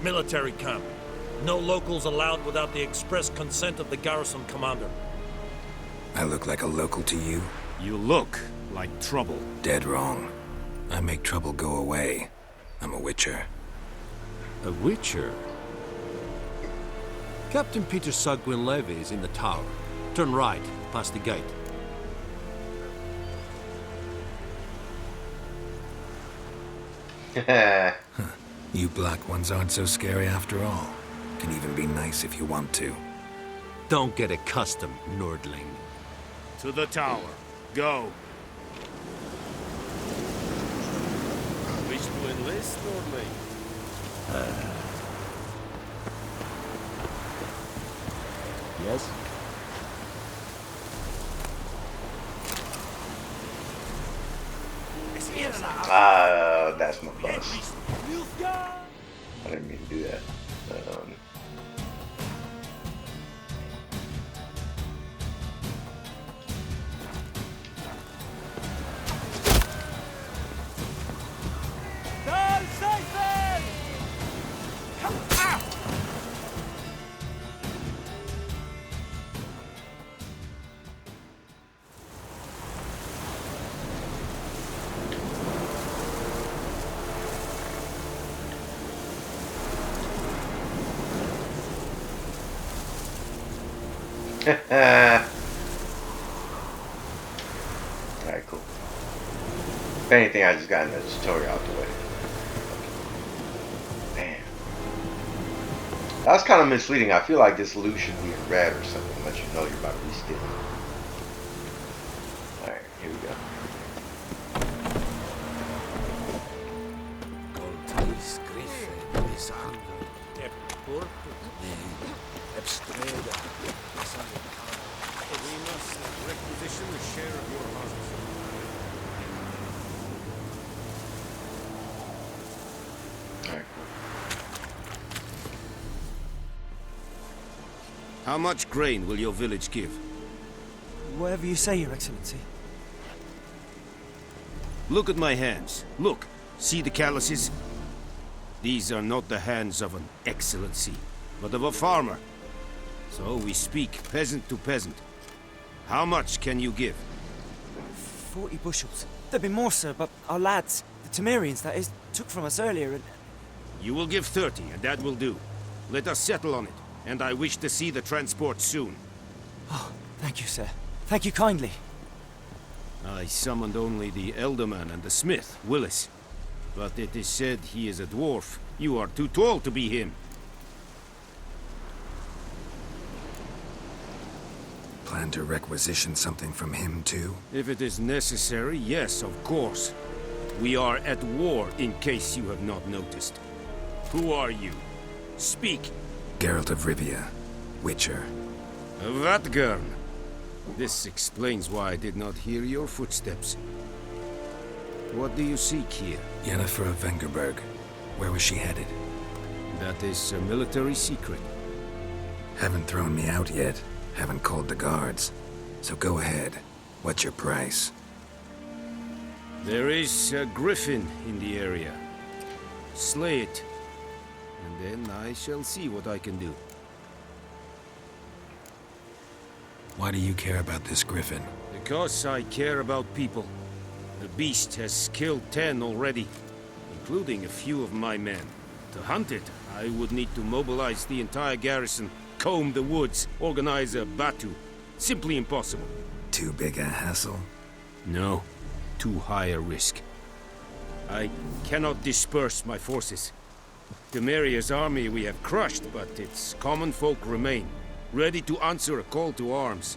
Military camp. No locals allowed without the express consent of the garrison commander. I look like a local to you? You look like trouble. Dead wrong. I make trouble go away. I'm a witcher. A witcher? Captain Peter Sagwin Levy is in the tower. Turn right, past the gate. You black ones aren't so scary after all. Can even be nice if you want to. Don't get accustomed, Nordling. To the tower. Go. Wish to enlist, Nordling? Yes? That's my bus. I didn't mean to do that. Alright, cool. If anything, I just got the tutorial out the way. Damn. That's kind of misleading. I feel like this loot should be in red or something, let you know you're about to be stealing. Alright, here we go. We must requisition a share of your harvest. Alright, cool. How much grain will your village give? Whatever you say, Your Excellency. Look at my hands. Look. See the calluses? These are not the hands of an excellency, but of a farmer. So we speak peasant to peasant. How much can you give? 40 bushels. There'd be more, sir, but our lads, the Temerians, that is, took from us earlier and... You will give 30, and that will do. Let us settle on it, and I wish to see the transport soon. Oh, thank you, sir. Thank you kindly. I summoned only the Elderman and the smith, Willis. But it is said he is a dwarf. You are too tall to be him. Plan to requisition something from him, too? If it is necessary, yes, of course. We are at war, in case you have not noticed. Who are you? Speak. Geralt of Rivia, Witcher. Vatgern. This explains why I did not hear your footsteps. What do you seek here? Yennefer of Vengerberg. Where was she headed? That is a military secret. Haven't thrown me out yet. Haven't called the guards. So go ahead. What's your price? There is a Griffin in the area. Slay it. And then I shall see what I can do. Why do you care about this Griffin? Because I care about people. The beast has killed 10 already, including a few of my men. To hunt it, I would need to mobilize the entire garrison, comb the woods, organize a batu. Simply impossible. Too big a hassle? No, too high a risk. I cannot disperse my forces. Temeria's army we have crushed, but its common folk remain, ready to answer a call to arms.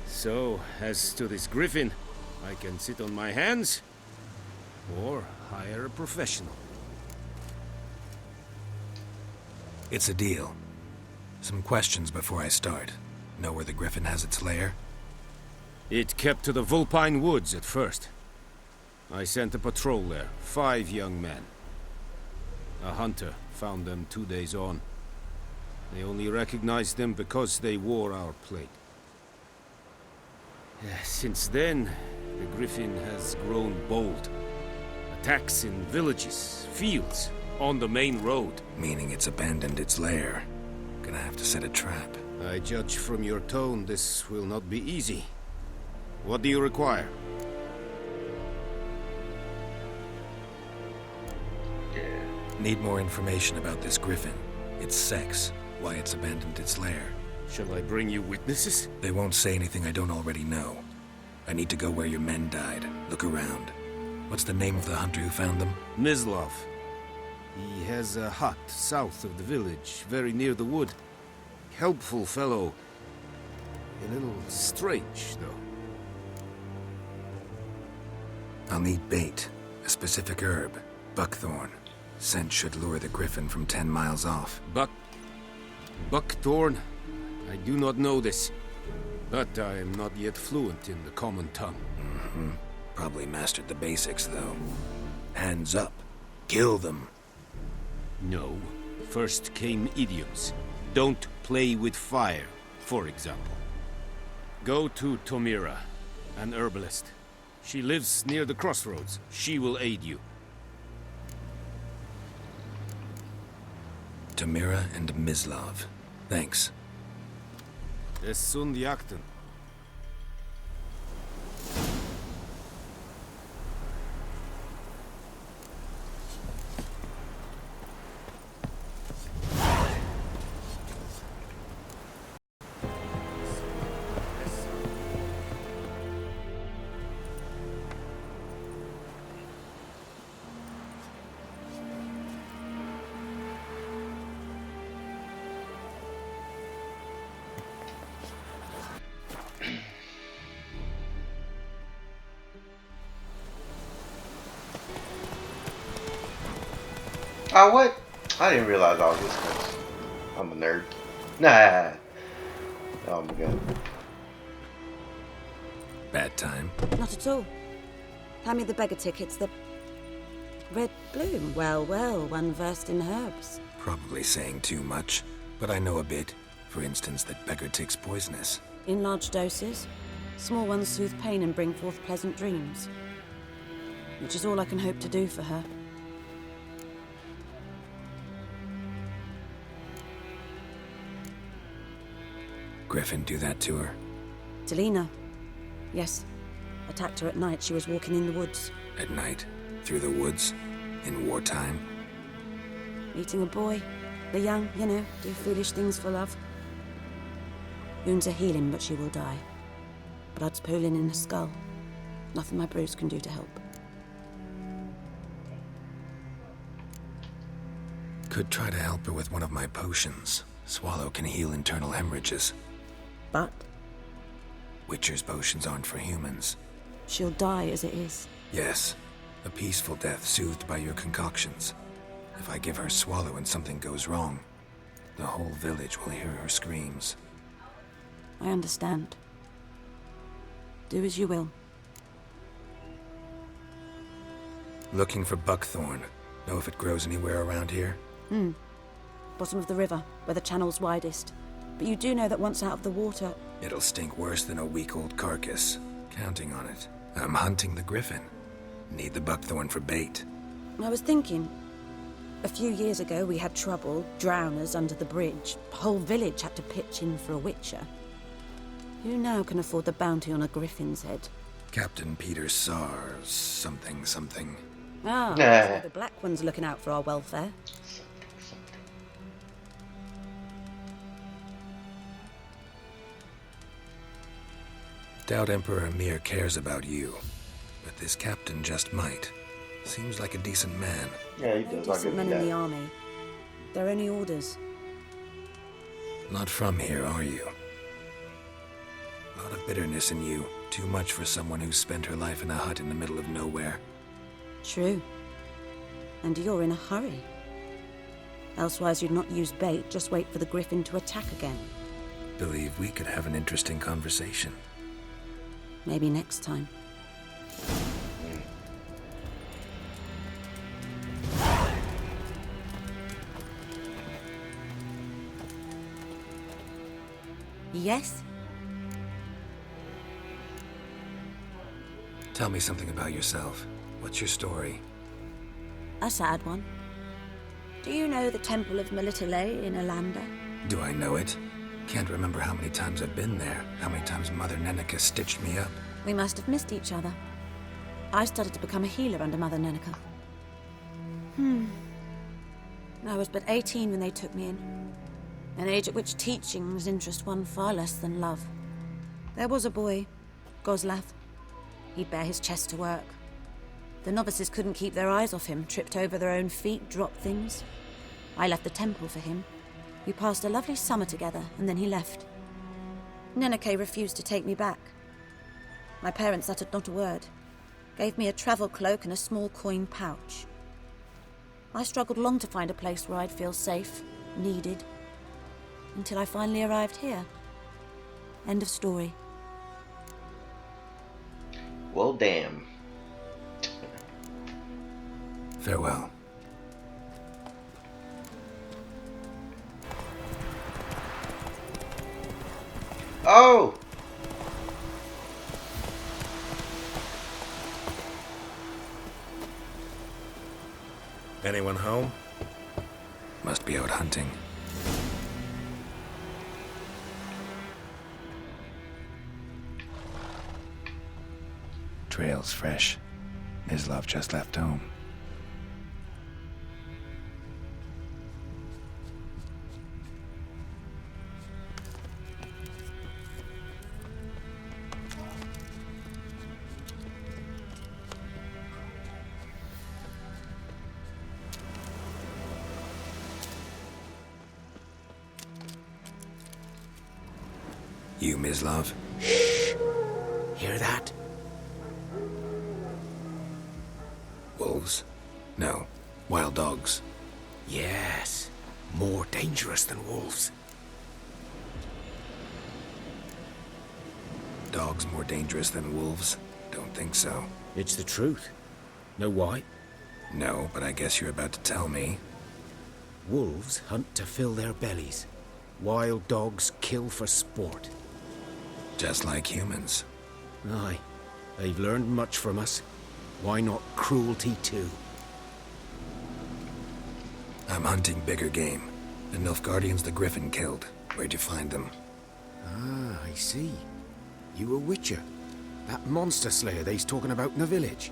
So, as to this Griffin, I can sit on my hands, or hire a professional. It's a deal. Some questions before I start. Know where the Griffin has its lair? It kept to the Vulpine Woods at first. I sent a patrol there, 5 young men. A hunter found them 2 days on. They only recognized them because they wore our plate. Since then, the Griffin has grown bold. Attacks in villages, fields, on the main road. Meaning it's abandoned its lair. Gonna have to set a trap. I judge from your tone this will not be easy. What do you require? Need more information about this Griffin. Its sex, why it's abandoned its lair. Shall I bring you witnesses? They won't say anything I don't already know. I need to go where your men died. Look around. What's the name of the hunter who found them? Mislav. He has a hut south of the village, very near the wood. Helpful fellow. A little strange, though. I'll need bait. A specific herb. Buckthorn. Scent should lure the Griffin from 10 miles off. Buckthorn? I do not know this. But I am not yet fluent in the common tongue. Probably mastered the basics, though. Hands up. Kill them. No. First came idioms. Don't play with fire, for example. Go to Tomira, an herbalist. She lives near the crossroads. She will aid you. Tamira and Mislav. Thanks. Es sunt jakten. Oh, what? I didn't realize I was this close. I'm a nerd. Nah. Oh my god. Bad time. Not at all. Hand me the beggar tickets, the red bloom. Well, well, one versed in herbs. Probably saying too much, but I know a bit. For instance, that beggar tick's poisonous. In large doses. Small ones soothe pain and bring forth pleasant dreams. Which is all I can hope to do for her. Griffin do that to her? Delina. Yes. Attacked her at night. She was walking in the woods. At night? Through the woods? In wartime? Meeting a boy. The young, you know, do foolish things for love. Wounds are healing, but she will die. Blood's pooling in her skull. Nothing my bruise can do to help. Could try to help her with one of my potions. Swallow can heal internal hemorrhages. But Witcher's potions aren't for humans. she'll die as it is. Yes, a peaceful death soothed by your concoctions. If I give her Swallow and something goes wrong, the whole village will hear her screams. I understand. Do as you will. Looking for buckthorn. Know if it grows anywhere around here? Bottom of the river, where the channel's widest. But you do know that once out of the water... It'll stink worse than a week-old carcass. Counting on it. I'm hunting the Griffin. Need the buckthorn for bait. I was thinking... A few years ago we had trouble, drowners under the bridge. The whole village had to pitch in for a witcher. Who now can afford the bounty on a griffin's head? Captain Peter Sars, something. Ah, Nah. so the black one's looking out for our welfare. Doubt Emperor Emir cares about you. But this captain just might. Seems like a decent man. Yeah, he No does. I'll decent give men him in the that. army. They're only orders. Not from here, are you? A lot of bitterness in you. Too much for someone who's spent her life in a hut in the middle of nowhere. True. And you're in a hurry. Elsewise you'd not use bait, just wait for the Griffin to attack again. Believe we could have an interesting conversation. Maybe next time. Yes? Tell me something about yourself. What's your story? A sad one. Do you know the Temple of Melitele in Alanda? Do I know it? Can't remember how many times I've been there, how many times Mother Nenica stitched me up. We must have missed each other. I started to become a healer under Mother Nenica. I was but 18 when they took me in. An age at which teachings interest one far less than love. There was a boy, Goslav. He'd bare his chest to work. The novices couldn't keep their eyes off him, tripped over their own feet, dropped things. I left the temple for him. We passed a lovely summer together, and then he left. Nenike refused to take me back. My parents uttered not a word. Gave me a travel cloak and a small coin pouch. I struggled long to find a place where I'd feel safe, needed, until I finally arrived here. End of story. Well, damn. Farewell. Oh! Anyone home? Must be out hunting. Trail's fresh. Mislav just left home. You, Mislav? Hear that? Wolves? No. Wild dogs. Yes. More dangerous than wolves. Dogs more dangerous than wolves? Don't think so. It's the truth. Know why? No, but I guess you're about to tell me. Wolves hunt to fill their bellies. Wild dogs kill for sport. Just like humans. Aye. They've learned much from us. Why not cruelty too? I'm hunting bigger game. The Nilfgaardians the Griffin killed. Where'd you find them? Ah, I see. You a witcher. That monster slayer they's talking about in the village.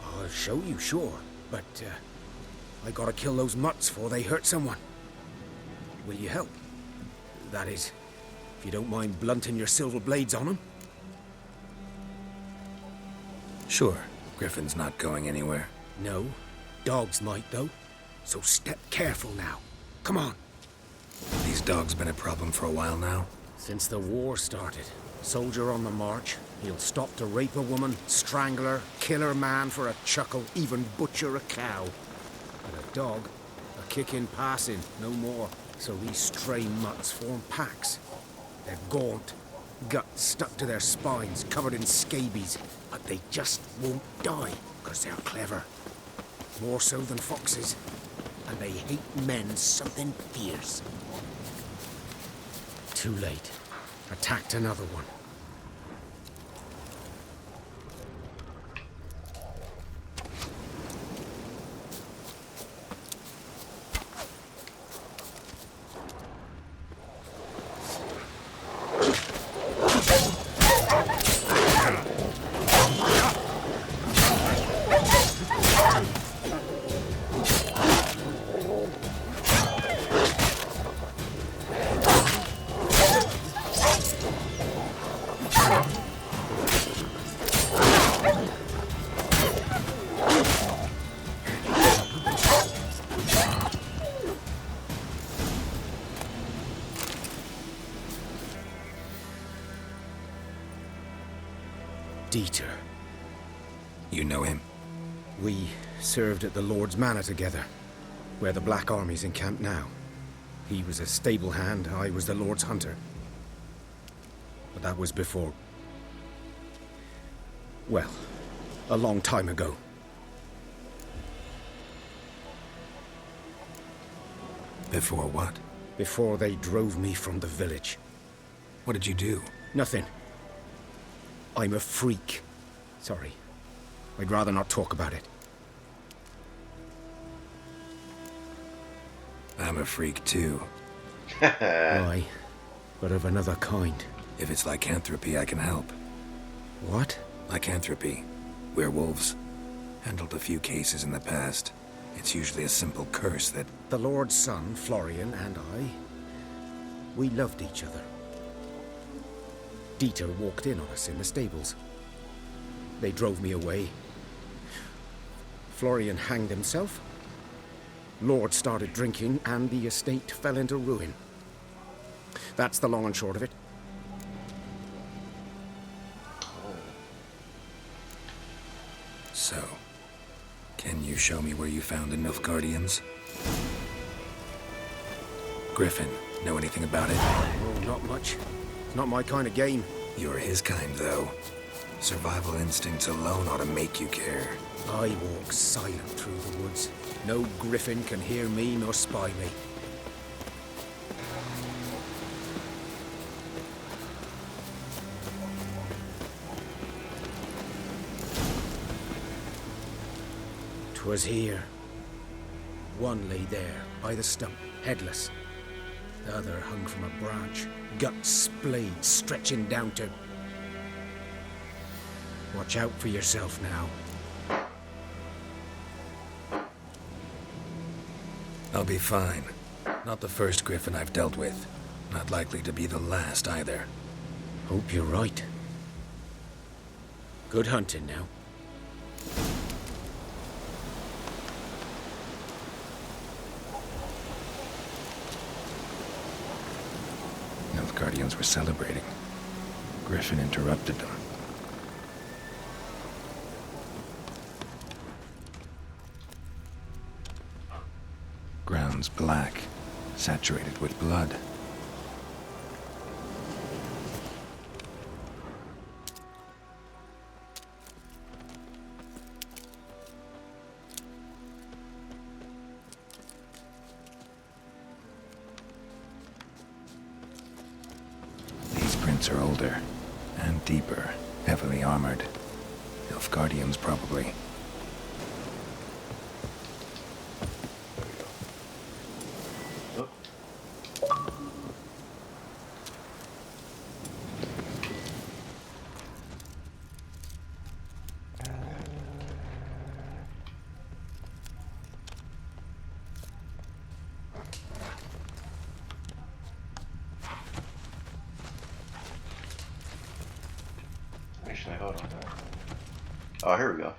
I'll show you, sure. But, I gotta kill those mutts before they hurt someone. Will you help? That is, if you don't mind blunting your silver blades on them. Sure. Griffin's not going anywhere. No. Dogs might, though. So step careful now. Come on. These dogs been a problem for a while now? Since the war started. Soldier on the march. He'll stop to rape a woman, strangle her, kill her man for a chuckle, even butcher a cow. But a dog, a kick in passing, no more. So these stray mutts form packs. They're gaunt, guts stuck to their spines, covered in scabies, but they just won't die, because they're clever. More so than foxes. And they hate men something fierce. Too late. Attacked another one. Dieter. You know him? We served at the Lord's Manor together, where the Black Army's encamped now. He was a stable hand, I was the Lord's hunter. But that was before... well, a long time ago. Before what? Before they drove me from the village. What did you do? Nothing. I'm a freak. Sorry. I'd rather not talk about it. I'm a freak too. Aye, but of another kind. If it's lycanthropy, I can help. What? Lycanthropy. Werewolves. Handled a few cases in the past. It's usually a simple curse that... The Lord's son, Florian, and I, we loved each other. Dieter walked in on us in the stables. They drove me away. Florian hanged himself. Lord started drinking, and the estate fell into ruin. That's the long and short of it. So, can you show me where you found the Nilfgaardians? Griffin, know anything about it? Oh, not much. It's not my kind of game. You're his kind, though. Survival instincts alone ought to make you care. I walk silent through the woods. No Griffin can hear me nor spy me. Was here. One lay there, by the stump, headless. The other hung from a branch, guts splayed, stretching down to... Watch out for yourself now. I'll be fine. Not the first Griffin I've dealt with. Not likely to be the last, either. Hope you're right. Good hunting now. Guardians were celebrating. Griffin interrupted them. Ground's black, saturated with blood. Are older and deeper, heavily armored. Nilfgaardians, probably. Actually, hold on. Oh, here we go.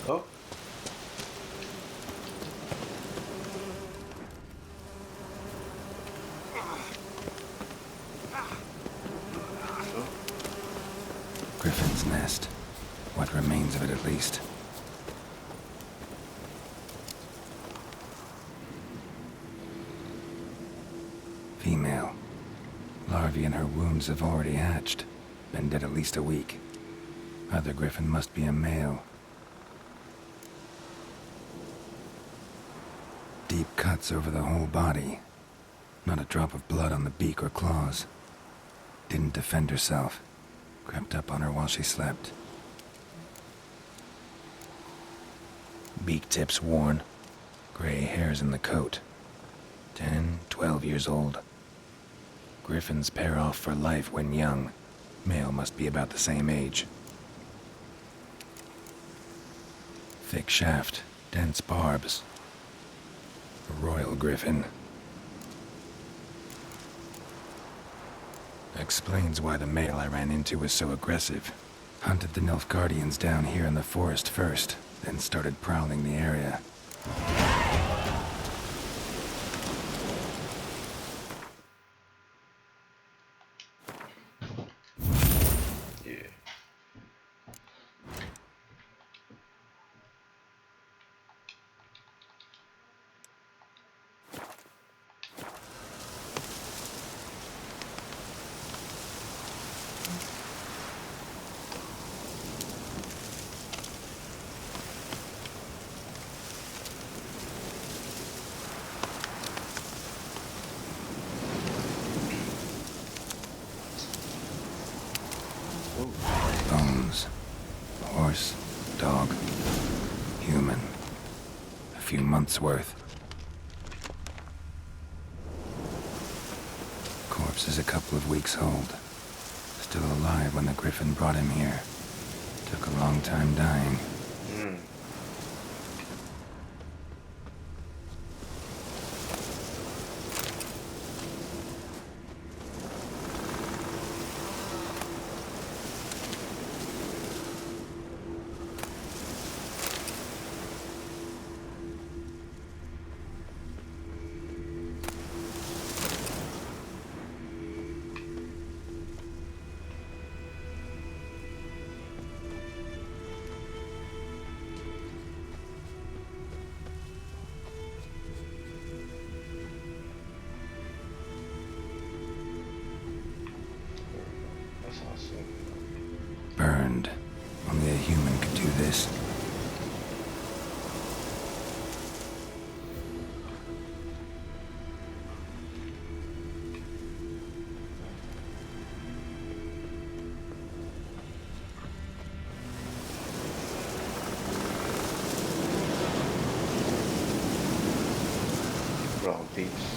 Oh. Griffin's Nest. What remains of it, at least. Female. Larvae in her wounds have already hatched. Been dead at least a week. Other Griffin must be a male. Deep cuts over the whole body. Not a drop of blood on the beak or claws. Didn't defend herself. Crept up on her while she slept. Beak tips worn. Gray hairs in the coat. 10, 12 years old. Griffins pair off for life when young. Male must be about the same age. Thick shaft, dense barbs. A royal Griffin. Explains why the male I ran into was so aggressive. Hunted the Nilfgaardians down here in the forest first, then started prowling the area. Yeah. Bones. Horse, dog, human. A few months' worth. Corpse is a couple of weeks old. Still alive when the Griffin brought him here. Took a long time dying. That's awesome. Burned. Only a human could do this. Wrong peeps.